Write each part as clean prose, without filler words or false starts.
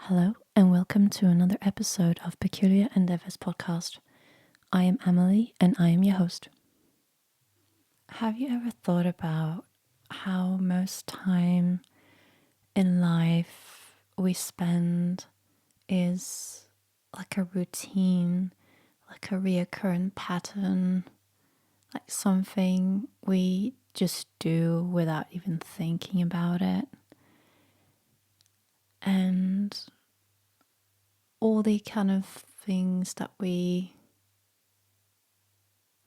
Hello, and welcome to another episode of Peculiar Endeavors podcast. I am Emily, and I am your host. Have you ever thought about how most time in life we spend is like a routine, like a reoccurring pattern, like something we just do without even thinking about it? And all the kind of things that the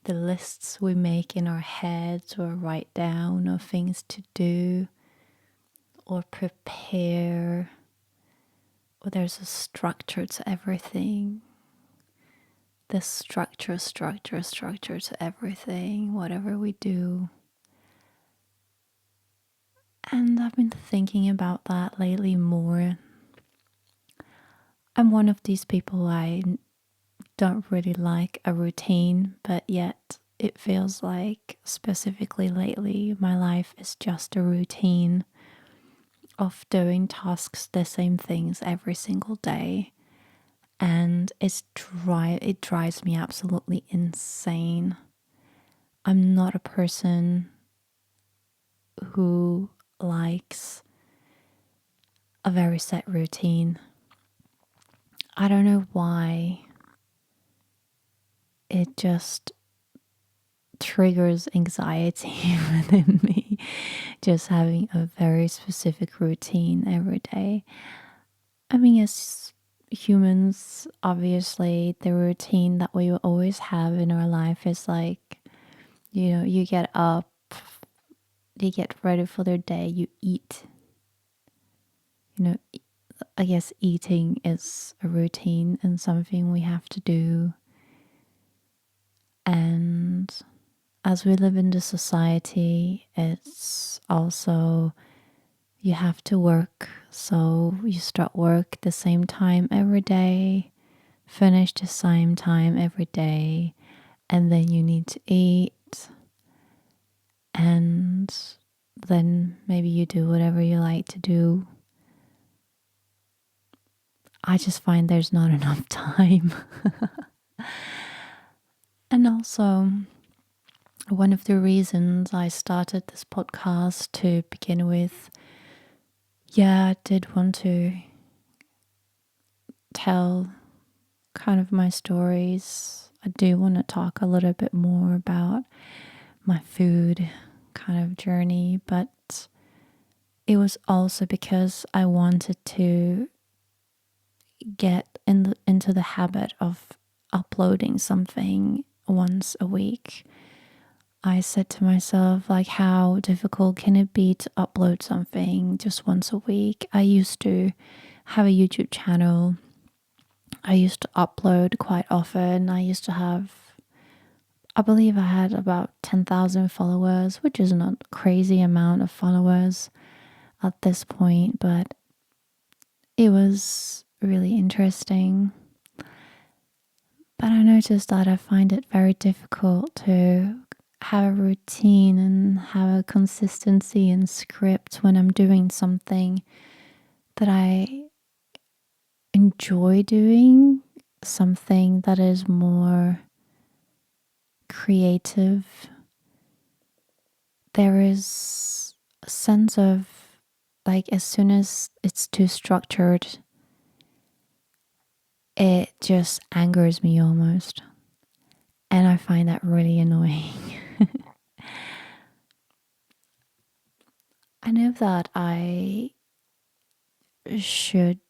lists we make in our heads or write down of things to do or prepare, or there's a structure to everything. The structure to everything, whatever we do. And I've been thinking about that lately more. I'm one of these people, I don't really like a routine, but yet it feels like specifically lately my life is just a routine of doing tasks, the same things every single day. And it drives me absolutely insane. I'm not a person who likes a very set routine. I don't know why. It just triggers anxiety within me, just having a very specific routine every day. I mean, as humans, obviously, the routine that we always have in our life is like, you get up, you get ready for their day, you eat. I guess eating is a routine and something we have to do. And as we live in the society, it's also you have to work. So you start work the same time every day, finish the same time every day, and then you need to eat. And then maybe you do whatever you like to do. I just find there's not enough time. And also, one of the reasons I started this podcast to begin with, I did want to tell kind of my stories. I do want to talk a little bit more about my food kind of journey, but it was also because I wanted to get into the habit of uploading something once a week. I said to myself, like, how difficult can it be to upload something just once a week? I used to have a YouTube channel. I used to upload quite often. I believe I had about 10,000 followers, which is not a crazy amount of followers at this point, but it was really interesting. But I noticed that I find it very difficult to have a routine and have a consistency and script when I'm doing something that I enjoy doing, something that is more creative. There is a sense of, like, as soon as it's too structured, it just angers me almost. And I find that really annoying. I know that I should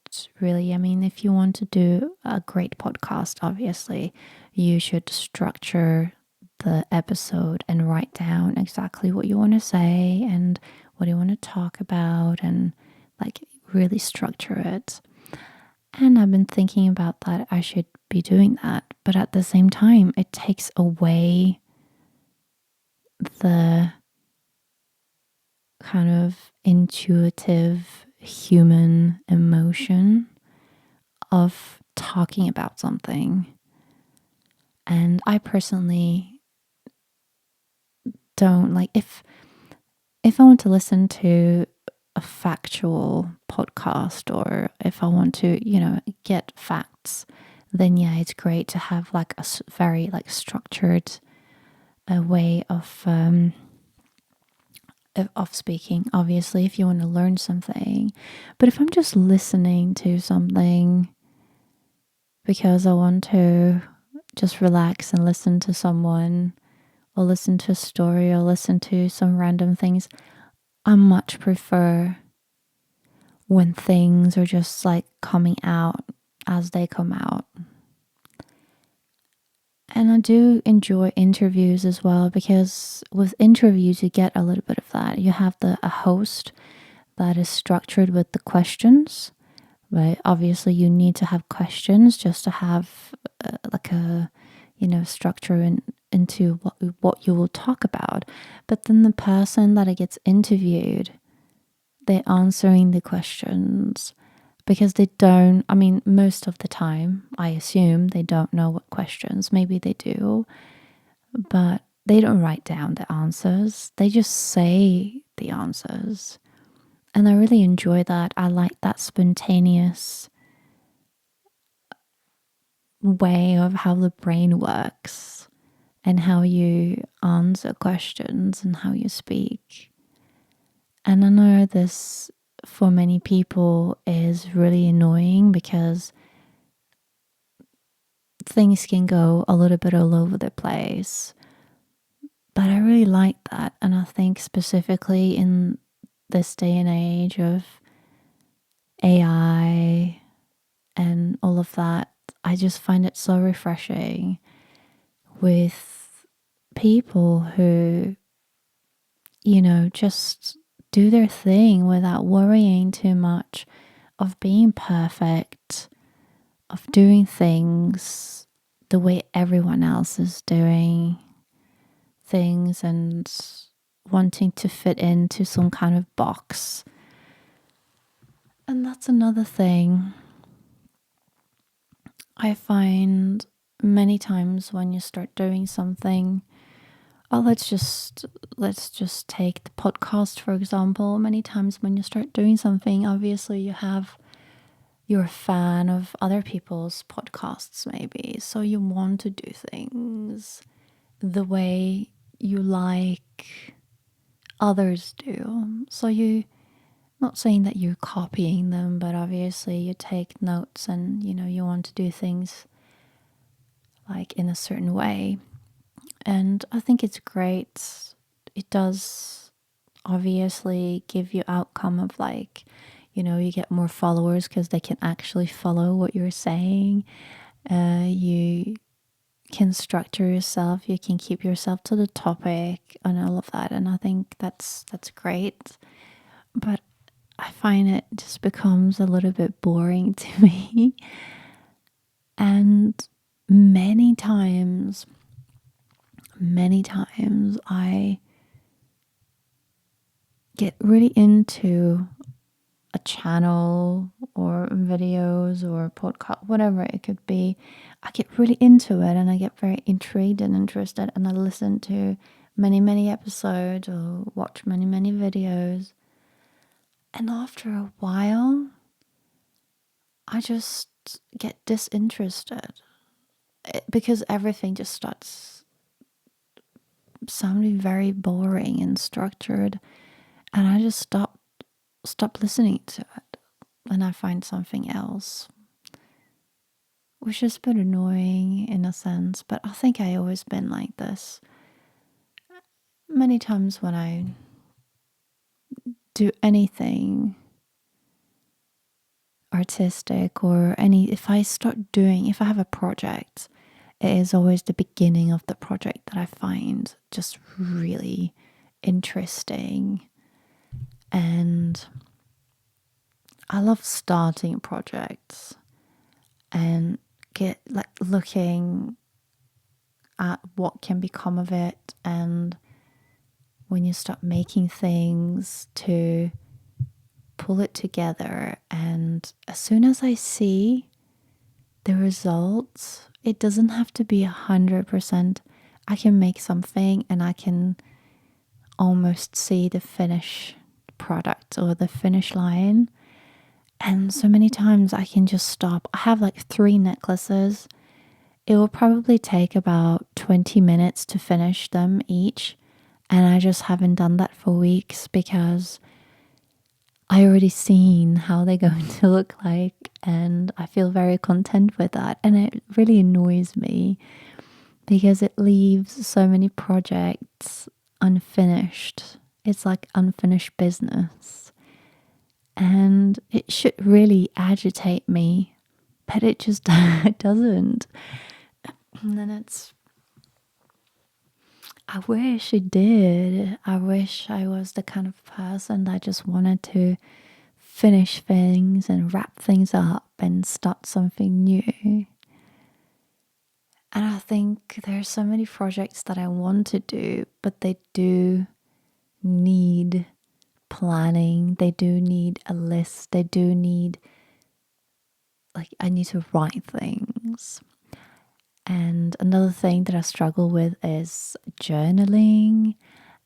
really, if you want to do a great podcast, obviously, you should structure the episode and write down exactly what you want to say and what you want to talk about and like really structure it. And I've been thinking about that. I should be doing that. But at the same time, it takes away the kind of intuitive human emotion of talking about something. And I personally don't like, if I want to listen to a factual podcast, or if I want to, get facts, then yeah, it's great to have like a very like structured way of speaking. Obviously, if you want to learn something, but if I'm just listening to something because I want to just relax and listen to someone, or listen to a story, or listen to some random things, I much prefer when things are just like coming out as they come out. And I do enjoy interviews as well, because with interviews you get a little bit of that. You have a host that is structured with the questions, right? Obviously you need to have questions just to have like a structure into what you will talk about. But then the person that gets interviewed, they're answering the questions, because they don't, I mean, most of the time, I assume they don't know what questions. Maybe they do, but they don't write down the answers. They just say the answers. And I really enjoy that. I like that spontaneous way of how the brain works and how you answer questions and how you speak. And I know this for many people is really annoying, because things can go a little bit all over the place. But I really like that. And I think specifically in this day and age of AI and all of that, I just find it so refreshing with people who, just do their thing without worrying too much of being perfect, of doing things the way everyone else is doing things, and wanting to fit into some kind of box. And that's another thing I find many times when you start doing something. Oh, let's just take the podcast for example. Many times when you start doing something, obviously you're a fan of other people's podcasts maybe, so you want to do things the way you like others do. So you, not saying that you're copying them, but obviously you take notes, and you want to do things like in a certain way. And I think it's great. It does obviously give you outcome of like, you get more followers because they can actually follow what you're saying. You can structure yourself, you can keep yourself to the topic and all of that. And I think that's great. But I find it just becomes a little bit boring to me. And many times I get really into a channel or videos or podcast, whatever it could be. I get really into it and I get very intrigued and interested, and I listen to many episodes or watch many videos. And after a while, I just get disinterested, because everything just starts sounding very boring and structured, and I just stop listening to it, and I find something else, which is a bit annoying in a sense. But I think I always been like this. Many times when I do anything artistic, or if I have a project, it is always the beginning of the project that I find just really interesting. And I love starting projects and get like looking at what can become of it, and when you start making things to pull it together. And as soon as I see the results, it doesn't have to be 100%. I can make something and I can almost see the finished product or the finish line. And so many times I can just stop. I have like 3 necklaces. It will probably take about 20 minutes to finish them each. And I just haven't done that for weeks because I already seen how they're going to look like, and I feel very content with that. And it really annoys me because it leaves so many projects unfinished. It's like unfinished business. And it should really agitate me, but it just it doesn't. And then I wish it did. I wish I was the kind of person that just wanted to finish things and wrap things up and start something new. And I think there's so many projects that I want to do, but they do need planning. They do need a list. They do need, like, I need to write things. And another thing that I struggle with is journaling.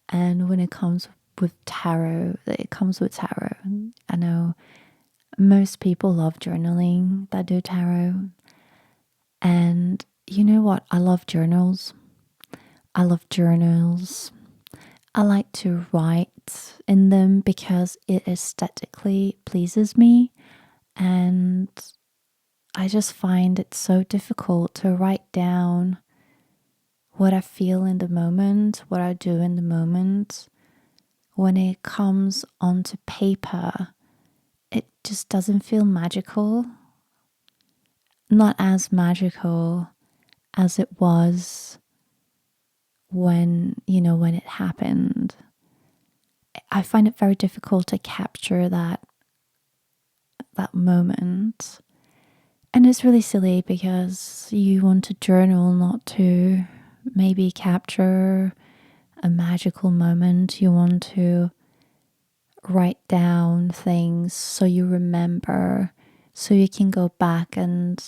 And when it comes with tarot, it comes with tarot. I know most people love journaling that do tarot. And you know what? I love journals. I love journals. I like to write in them because it aesthetically pleases me. And I just find it so difficult to write down what I feel in the moment, what I do in the moment. When it comes onto paper, it just doesn't feel magical. Not as magical as it was when it happened. I find it very difficult to capture that moment. And it's really silly because you want to journal not to maybe capture a magical moment. You want to write down things so you remember, so you can go back and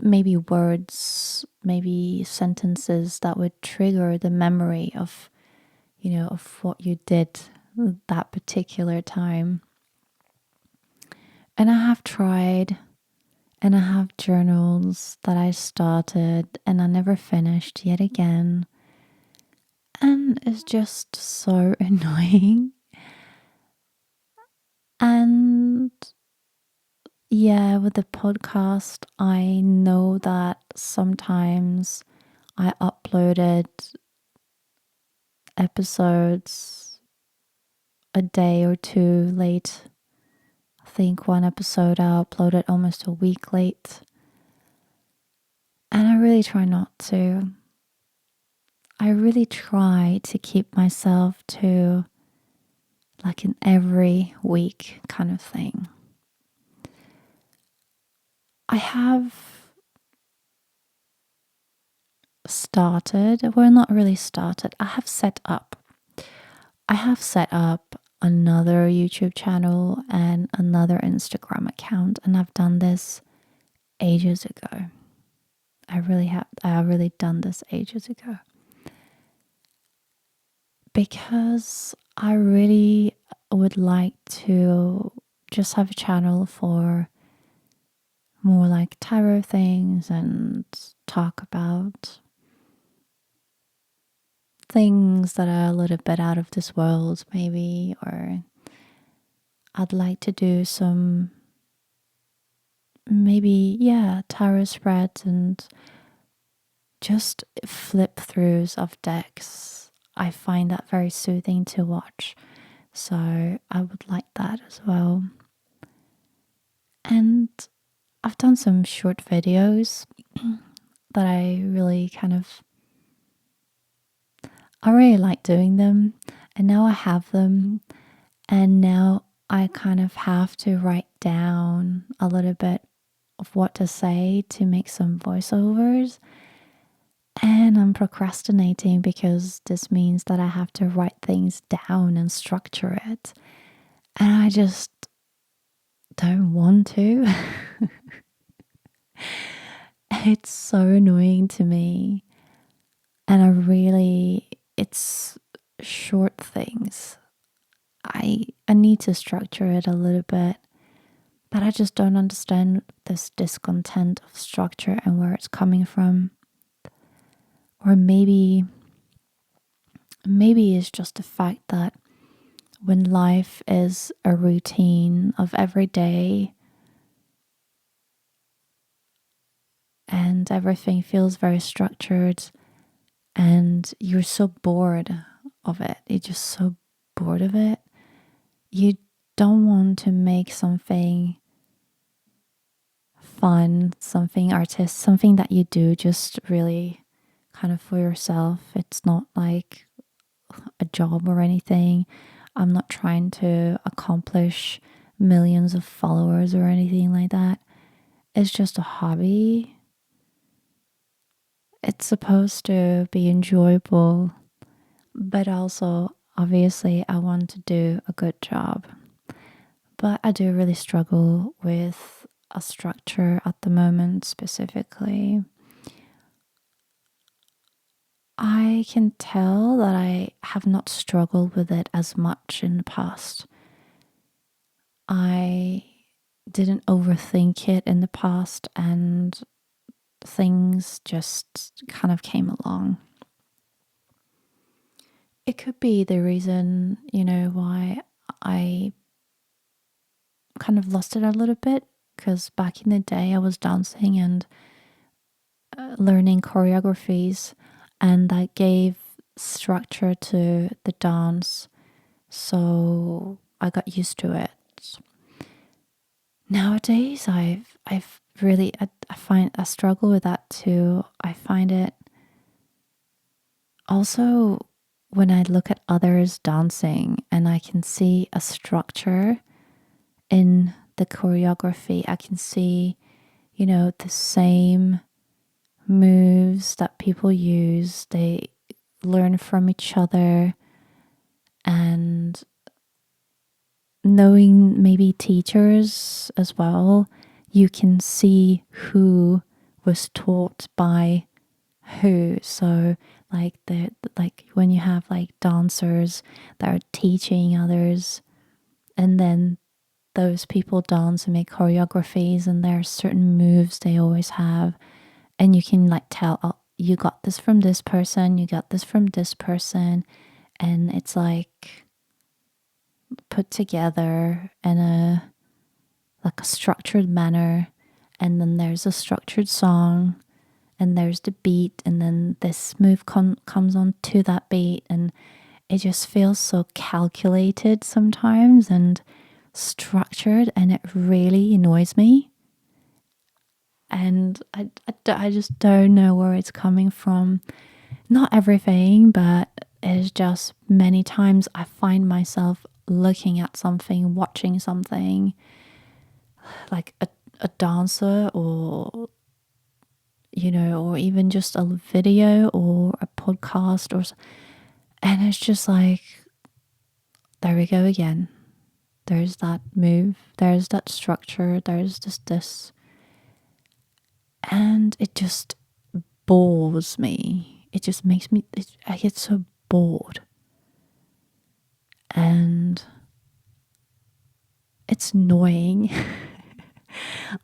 maybe words, maybe sentences that would trigger the memory of what you did that particular time. And I have tried, and I have journals that I started and I never finished yet again. And it's just so annoying. And yeah, with the podcast, I know that sometimes I uploaded episodes a day or two late. I think one episode I uploaded almost a week late. And I really try not to. I really try to keep myself to like an every week kind of thing. I have started, well, not really started, I have set up another YouTube channel and another Instagram account, and I've done this ages ago. I really done this ages ago. Because I really would like to just have a channel for more like tarot things and talk about things that are a little bit out of this world, maybe, or I'd like to do some maybe, tarot spreads and just flip throughs of decks. I find that very soothing to watch. So I would like that as well. And I've done some short videos that I really like doing them. And now I have them. And now I kind of have to write down a little bit of what to say to make some voiceovers. And I'm procrastinating because this means that I have to write things down and structure it. And I just don't want to. It's so annoying to me. And it's short things. I need to structure it a little bit, but I just don't understand this discontent of structure and where it's coming from. Or maybe it's just the fact that when life is a routine of every day and everything feels very structured and you're so bored of it, you're just so bored of it, you don't want to make something fun, something artist, something that you do just really kind of for yourself. It's not like a job or anything. I'm not trying to accomplish millions of followers or anything like that. It's just a hobby. It's supposed to be enjoyable, but also, obviously, I want to do a good job. But I do really struggle with a structure at the moment, specifically. I can tell that I have not struggled with it as much in the past. I didn't overthink it in the past, and things just kind of came along. It could be the reason, why I kind of lost it a little bit, because back in the day I was dancing and learning choreographies, and that gave structure to the dance, so I got used to it. Nowadays, I've really I find I struggle with that too. I find it also when I look at others dancing and I can see a structure in the choreography. I can see, the same moves that people use. They learn from each other, and knowing maybe teachers as well, you can see who was taught by who. So like when you have like dancers that are teaching others, and then those people dance and make choreographies, and there are certain moves they always have, and you can like tell, oh, you got this from this person, you got this from this person, and it's like put together in a structured manner. And then there's a structured song, and there's the beat, and then this move comes on to that beat, and it just feels so calculated sometimes and structured, and it really annoys me. And I just don't know where it's coming from. Not everything, but it's just many times I find myself looking at something, watching something, like a dancer, or or even just a video or a podcast, and it's just like, there we go again. There's that move, there's that structure, there's just this, and it just bores me. It just makes me, I get so bored, and it's annoying.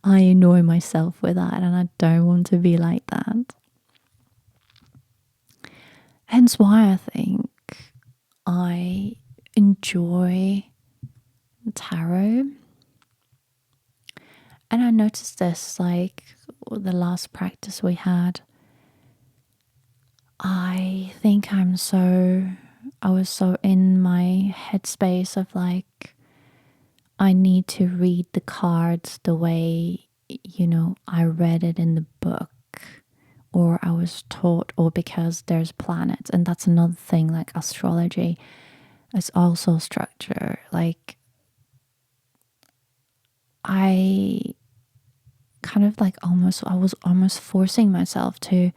I annoy myself with that, and I don't want to be like that. Hence why I think I enjoy tarot. And I noticed this, like the last practice we had. I think I was so in my headspace of like, I need to read the cards the way, I read it in the book, or I was taught, or because there's planets. And that's another thing, like astrology is also structure. Like, I kind of like I was almost forcing myself to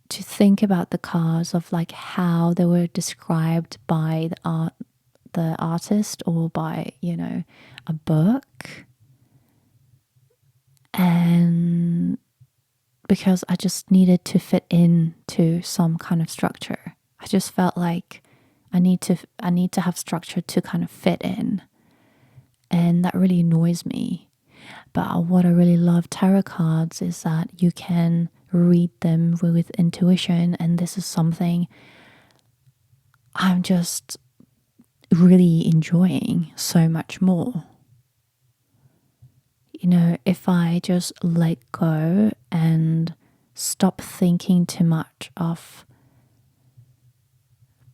think about the cards of like how they were described by the artist, or by, a book. And because I just needed to fit into some kind of structure. I just felt like I need to have structure to kind of fit in. And that really annoys me. But what I really love tarot cards is that you can read them with intuition, and this is something I'm just really enjoying so much more. You know, if I just let go and stop thinking too much of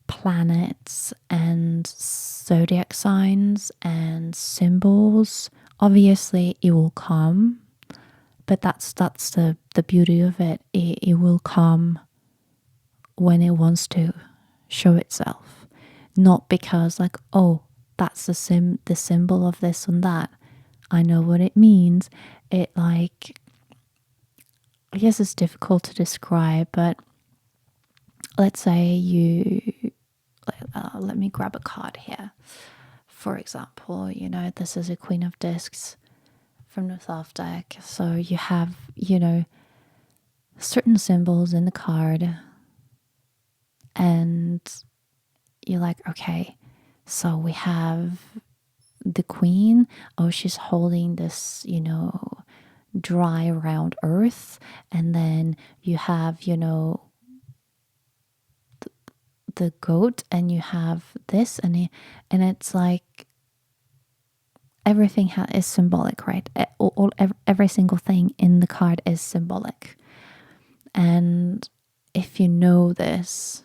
planets and zodiac signs and symbols, obviously it will come, but that's the beauty of it. It will come when it wants to show itself, not because like, oh, that's the symbol of this and that, I know what it means. It like, I guess it's difficult to describe, but let's say you let me grab a card here. For example, you know, this is a Queen of Discs from the South deck. So you have, you know, certain symbols in the card, and you're like, okay, so we have the Queen. Oh, she's holding this, you know, dry round earth. And then you have, you know, the goat, and you have this, and it's like everything is symbolic, right? Every single thing in the card is symbolic. And if you know these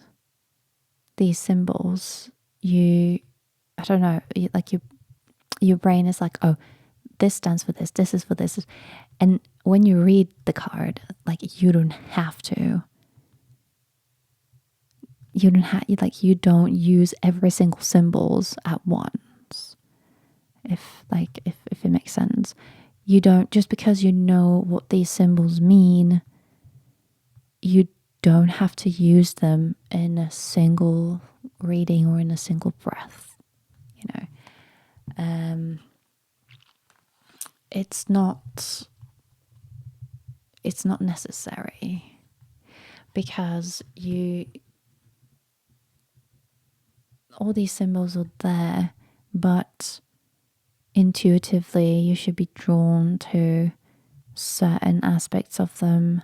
symbols, I don't know, your brain is like, oh, this stands for this, this is for this. And when you read the card, like, you don't have to. You don't use every single symbols at once. If it makes sense. You don't, just because you know what these symbols mean, you don't have to use them in a single reading or in a single breath, you know. It's not necessary, because all these symbols are there, but intuitively you should be drawn to certain aspects of them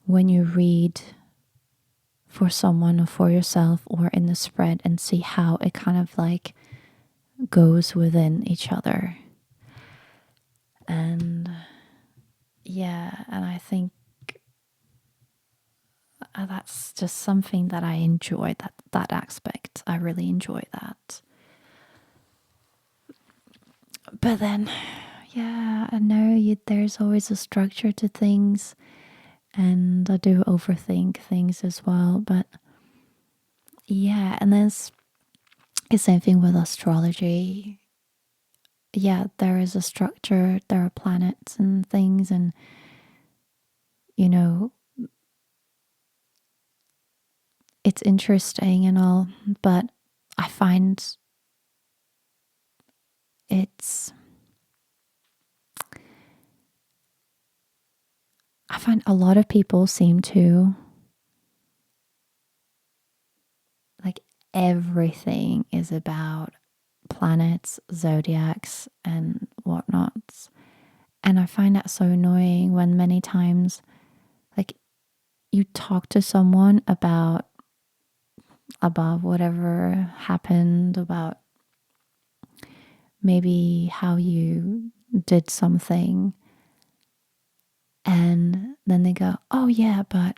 when you read for someone or for yourself or in the spread, and see how it kind of like goes within each other. And yeah, and I think that's just something that I enjoy, that aspect. I really enjoy that. But then, yeah, I know there's always a structure to things, and I do overthink things as well. But yeah, and there's the same thing with astrology. Yeah, there is a structure, there are planets and things, and you know, it's interesting and all, but I find a lot of people seem to like, everything is about planets, zodiacs, and whatnots. And I find that so annoying when many times, like, you talk to someone about whatever happened, about maybe how you did something, and then they go, oh yeah, but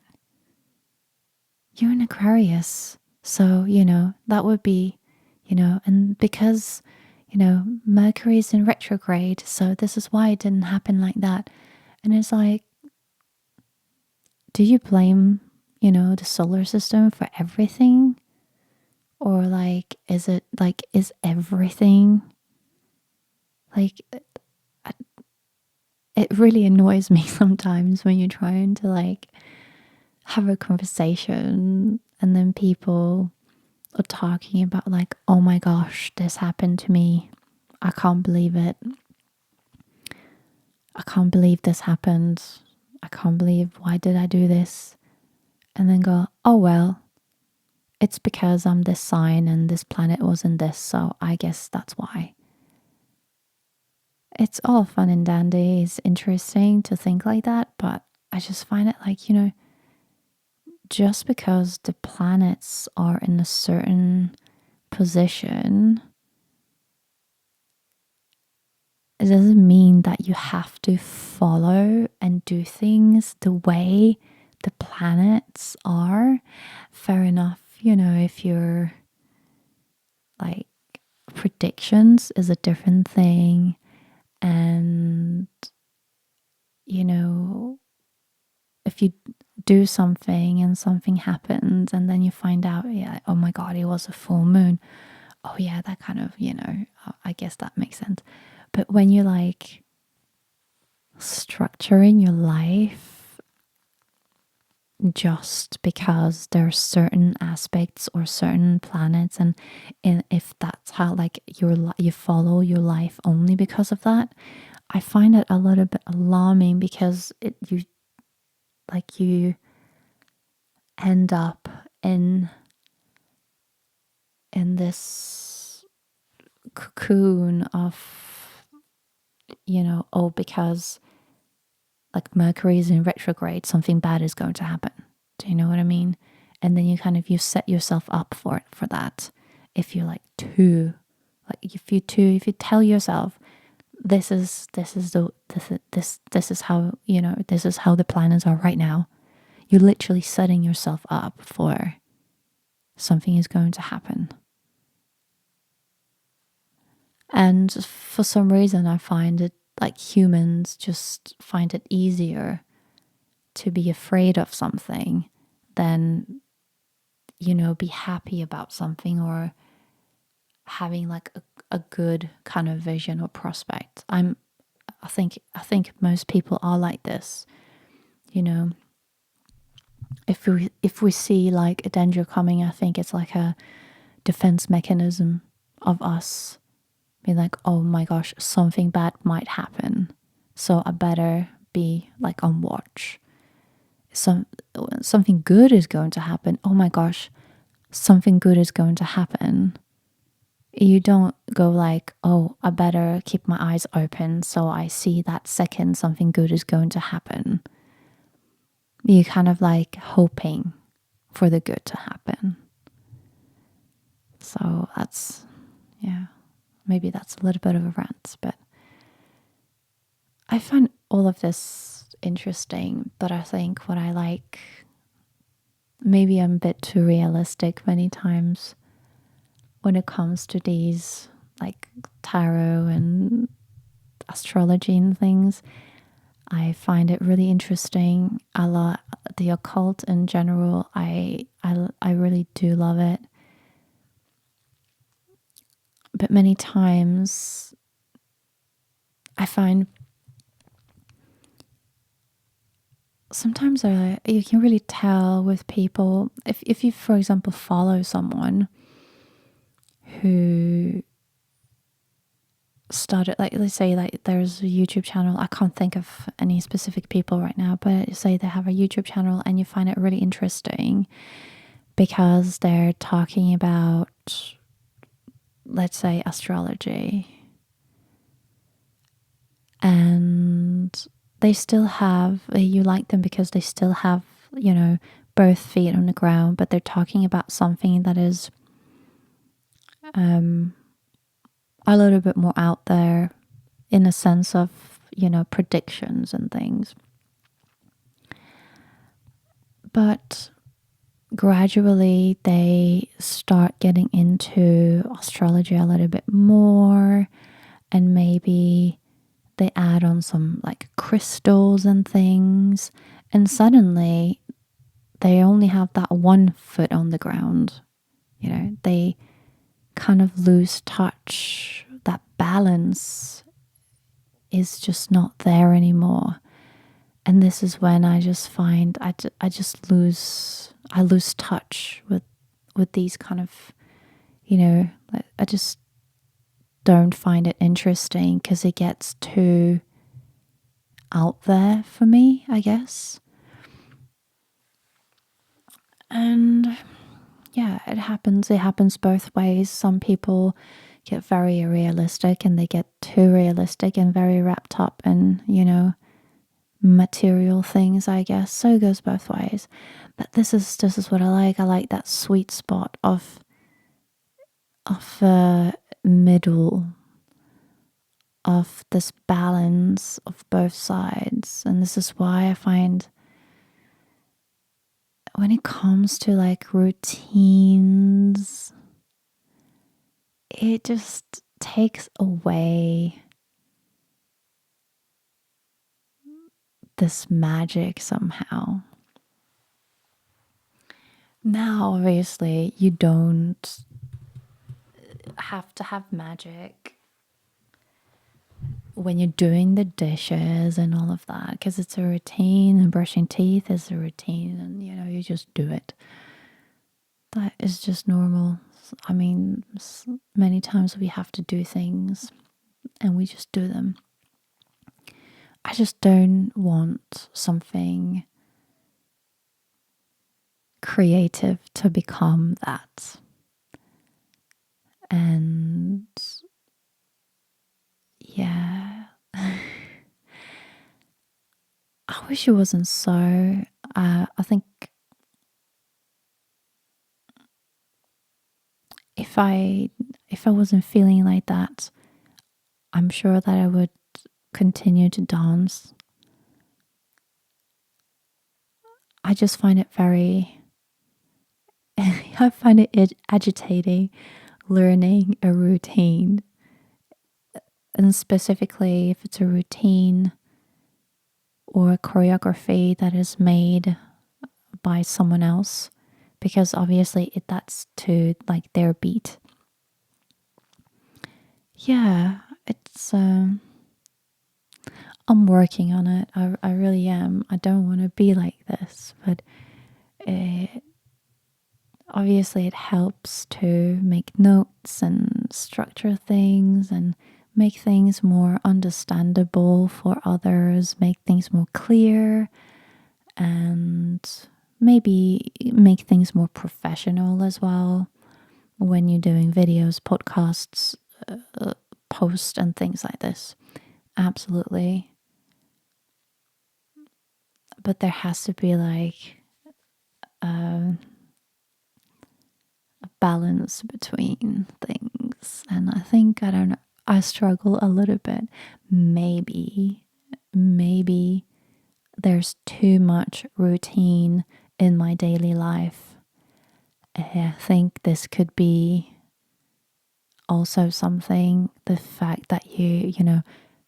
you're an Aquarius, so, you know, that would be, you know, and because, you know, Mercury is in retrograde, so this is why it didn't happen like that. And it's like, do you blame, you know, the solar system for everything? Or like, is it like, is everything like, it really annoys me sometimes when you're trying to like have a conversation, and then people are talking about like, oh my gosh, this happened to me. I can't believe it. I can't believe this happened. I can't believe, why did I do this? And then go, oh well, it's because I'm this sign and this planet wasn't this, so I guess that's why. It's all fun and dandy. It's interesting to think like that, but I just find it like, just because the planets are in a certain position, it doesn't mean that you have to follow and do things the way the planets are. Fair enough, if you're like predictions is a different thing, and if you do something and something happens and then you find out, yeah, oh my god, it was a full moon. Oh yeah, that kind of, I guess that makes sense. But when you're like structuring your life just because there are certain aspects or certain planets, and if that's how like you follow your life only because of that, I find it a little bit alarming, because you end up in this cocoon of, because like Mercury is in retrograde, something bad is going to happen. Do you know what I mean? And then you set yourself up for that. If you're like if you tell yourself this is how, this is how the planets are right now, you're literally setting yourself up for something is going to happen. And for some reason, I find it like humans just find it easier to be afraid of something than, be happy about something, or having like a good kind of vision or prospect. I think most people are like this, if we see like a danger coming, I think it's like a defense mechanism of us be like, oh my gosh, something bad might happen, so I better be like on watch. Something good is going to happen. Oh my gosh, something good is going to happen. You don't go like, oh, I better keep my eyes open so I see that second something good is going to happen. You kind of like hoping for the good to happen. So that's, yeah, maybe that's a little bit of a rant, but I find all of this interesting. But I think what I like, maybe I'm a bit too realistic many times when it comes to these like tarot and astrology and things. I find it really interesting. A lot, the occult in general. I really do love it. But many times I find sometimes you can really tell with people, if you, for example, follow someone who started, like, let's say like there's a YouTube channel. I can't think of any specific people right now, but say they have a YouTube channel and you find it really interesting because they're talking about, let's say, astrology, and they still have, you like them because they still have, both feet on the ground, but they're talking about something that is a little bit more out there in a sense of, predictions and things. But gradually they start getting into astrology a little bit more, and maybe they add on some like crystals and things, and suddenly they only have that one foot on the ground. They kind of lose touch. That balance is just not there anymore. And this is when I just find I lose touch with these kind of, I just don't find it interesting because it gets too out there for me, I guess. And yeah, it happens. It happens both ways. Some people get very realistic and they get too realistic and very wrapped up in, material things, I guess. So it goes both ways. But this is what I like. I like that sweet spot of middle, of this balance of both sides. And this is why I find when it comes to like routines, it just takes away this magic somehow. Now, obviously, you don't have to have magic when you're doing the dishes and all of that, because it's a routine, and brushing teeth is a routine, and you just do it. That is just normal. I mean, many times we have to do things and we just do them. I just don't want something creative to become that. And yeah, I wish it wasn't so. I think if I wasn't feeling like that, I'm sure that I would continue to dance. I just find it very I find it agitating learning a routine, and specifically if it's a routine or a choreography that is made by someone else, because obviously that's to like their beat. Yeah, it's I'm working on it. I really am. I don't want to be like this, but it, obviously it helps to make notes and structure things and make things more understandable for others, make things more clear, and maybe make things more professional as well when you're doing videos, podcasts, posts, and things like this. Absolutely. But there has to be like a balance between things. And I think, I don't know, I struggle a little bit. Maybe there's too much routine in my daily life. I think this could be also something, the fact that you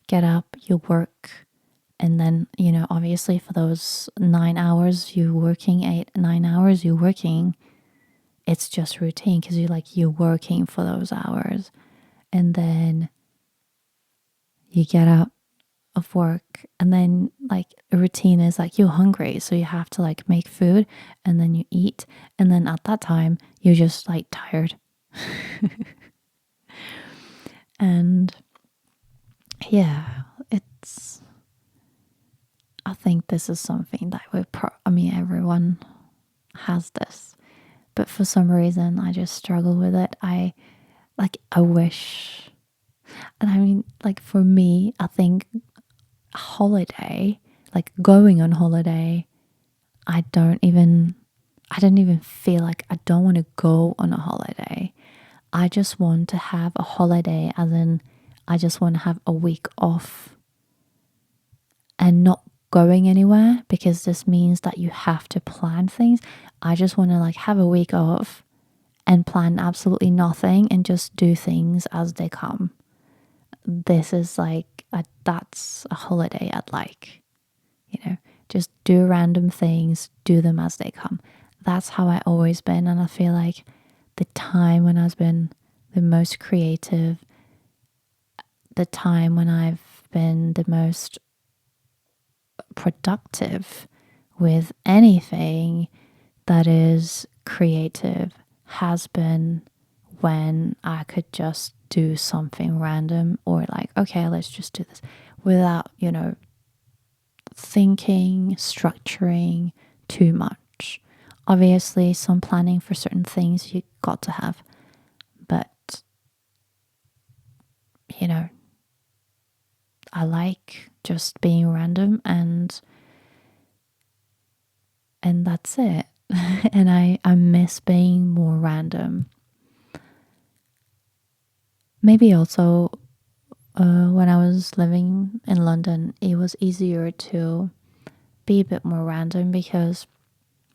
get up, you work, and then, obviously for those 9 hours you're working, 8, 9 hours you're working, it's just routine because you're working for those hours. And then you get out of work, and then like a routine is like you're hungry, so you have to like make food, and then you eat, and then at that time you're just like tired. And yeah, I think this is something that everyone has this, but for some reason I just struggle with it. I wish, and I mean, like, for me, I think holiday, like going on holiday, I don't even feel like I don't want to go on a holiday. I just want to have a holiday, as in I just want to have a week off and not going anywhere, because this means that you have to plan things. I just want to like have a week off and plan absolutely nothing and just do things as they come. This is like that's a holiday I'd like. Just do random things, do them as they come. That's how I always been, and I feel like the time when I've been the most creative, the time when I've been the most productive with anything that is creative has been when I could just do something random, or like, okay, let's just do this without, thinking, structuring too much. Obviously, some planning for certain things you got to have, but you know, I like just being random and that's it. And I miss being more random. Maybe also when I was living in London, it was easier to be a bit more random because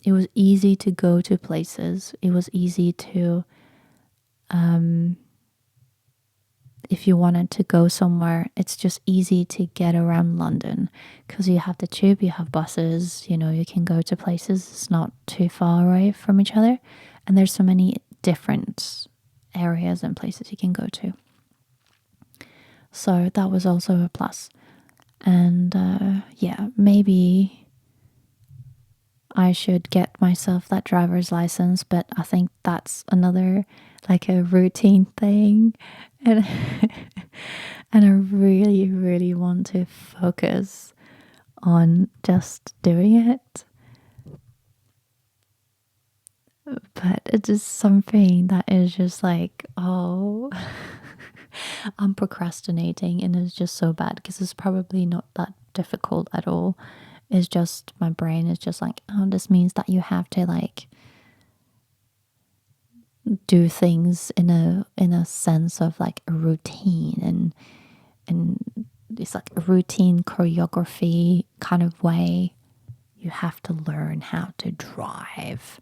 it was easy to go to places. It was easy to, if you wanted to go somewhere, it's just easy to get around London because you have the tube, you have buses, you know, you can go to places. It's not too far away from each other. And there's so many different areas and places you can go to. So that was also a plus. And yeah, maybe I should get myself that driver's license, but I think that's another like a routine thing. And and I really, really want to focus on just doing it. But it's just something that is just like, oh, I'm procrastinating and it's just so bad because it's probably not that difficult at all. It's just my brain is just like, oh, this means that you have to like do things in a sense of like a routine and it's like a routine choreography kind of way. You have to learn how to drive.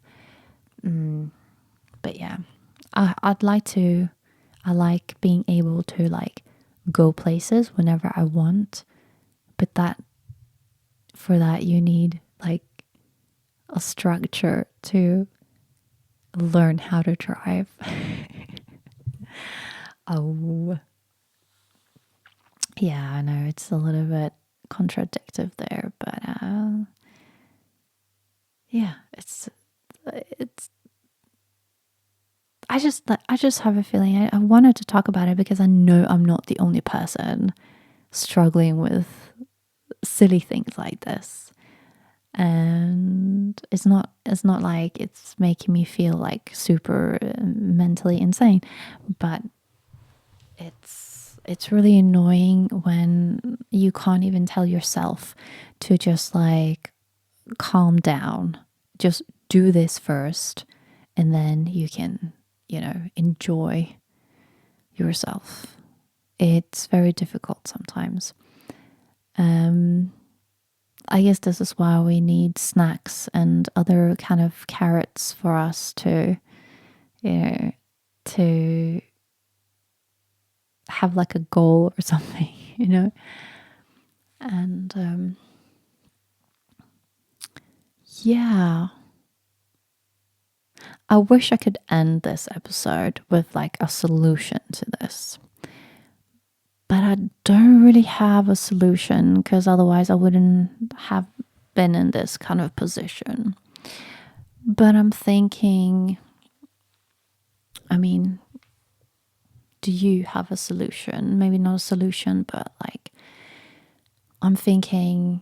But yeah, I'd like to. I like being able to like go places whenever I want, but that for that you need like a structure to learn how to drive. Oh, yeah, I know it's a little bit contradictive there, but yeah, it's I just have a feeling I wanted to talk about it because I know I'm not the only person struggling with silly things like this. And it's not like it's making me feel like super mentally insane, but it's really annoying when you can't even tell yourself to just like calm down, just do this first and then you can, you know, enjoy yourself. It's very difficult sometimes. I guess this is why we need snacks and other kind of carrots for us to, you know, to have like a goal or something, you know. And yeah, I wish I could end this episode with like a solution to this. But I don't really have a solution because otherwise I wouldn't have been in this kind of position. But I'm thinking, I mean, do you have a solution? Maybe not a solution, but like, I'm thinking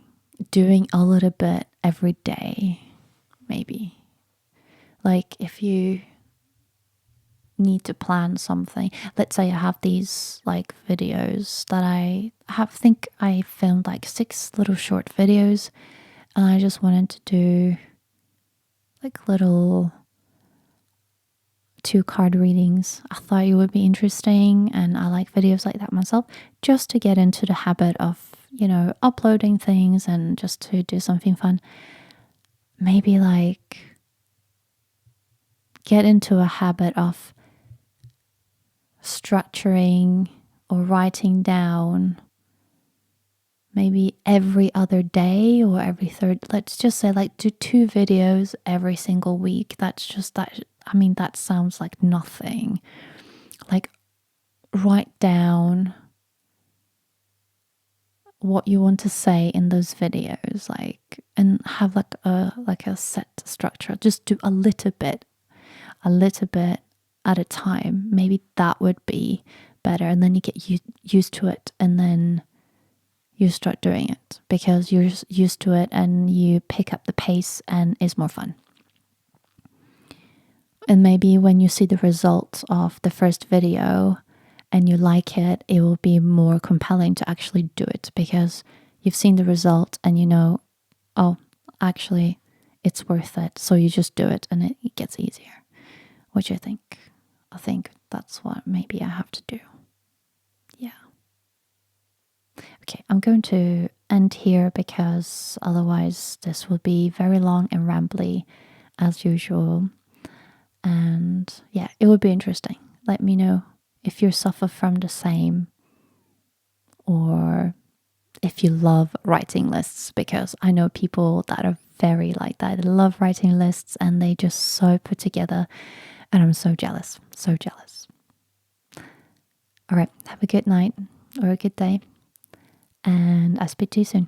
doing a little bit every day, maybe. Like, if you need to plan something, let's say I have these like videos that I think I filmed like 6 little short videos, and I just wanted to do like little 2 card readings. I thought it would be interesting, and I like videos like that myself, just to get into the habit of, you know, uploading things and just to do something fun. Maybe like get into a habit of structuring or writing down maybe every other day or every third. Let's just say like do 2 videos every single week. That's just that. I mean, that sounds like nothing. Like, write down what you want to say in those videos, like, and have like a set structure. Just do a little bit at a time. Maybe that would be better, and then you get used to it, and then you start doing it because you're used to it and you pick up the pace and it's more fun. And maybe when you see the results of the first video and you like it, it will be more compelling to actually do it because you've seen the result and you know, oh, actually, it's worth it. So you just do it and it gets easier, which I think that's what maybe I have to do. Yeah. Okay, I'm going to end here because otherwise this will be very long and rambly as usual. And yeah, it would be interesting. Let me know if you suffer from the same or if you love writing lists, because I know people that are very like that. They love writing lists and they just so put together. And I'm so jealous, so jealous. All right, have a good night or a good day. And I'll speak to you soon.